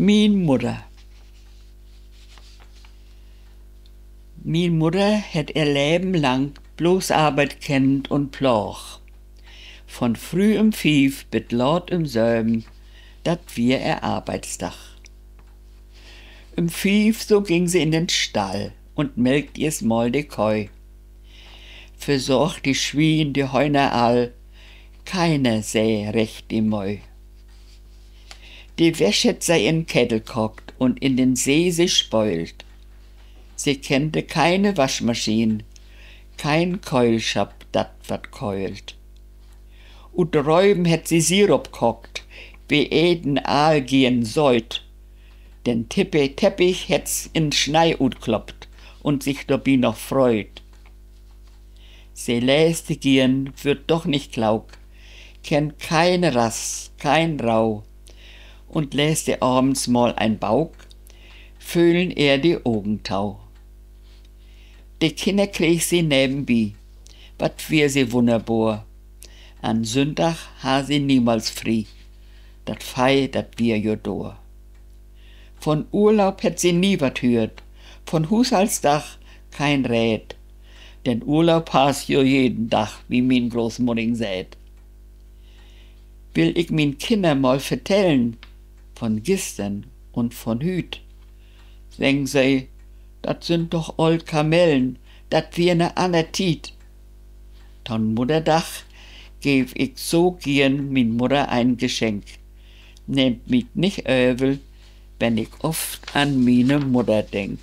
Min Mutter. Min Mutter het ihr Leben lang bloß Arbeit kennt und Ploch. Von früh um 5 bis laut um 7, dat wir ihr Arbeitsdach. Um 5 so ging sie in den Stall und melkt ihrs Mal de Keu. Versorgt die Schwien, die Heuner all, keiner säh recht die Mäu. Die Wäsche hat sei in Kettel kocht und in den See sich speult. Sie kennte keine Waschmaschine, kein Keulschab, dat wat keult. Und drüben hätt sie Sirup kocht, wie eden Aal gehen sollt. Den Teppich hätt's in Schnei kloppt und sich dabei noch freut. Sie läste gehen, wird doch nicht klaug, kennt keine Rass, kein Rau, und läste abends mal ein Baug, fühlen er die Augentau. Die Kinder krieg sie nebenbei, wat wär sie wunderbar. An Sonntag ha sie niemals fri, dat Fei, dat wir jo do. Von Urlaub hätt sie nie wat hört, von Haushaltsdach kein Rät, denn Urlaub has jo jeden Tag, wie min Großmutter sät. Will ich min Kinder mal vertellen, von gestern und von hüt, sagen sie, dat sind doch old Kamellen, dat wir ne ander Tiet. Ton Mutterdach geb ich so gern min Mutter ein Geschenk. Nehmt mich nicht übel, wenn ich oft an mine Mutter denk.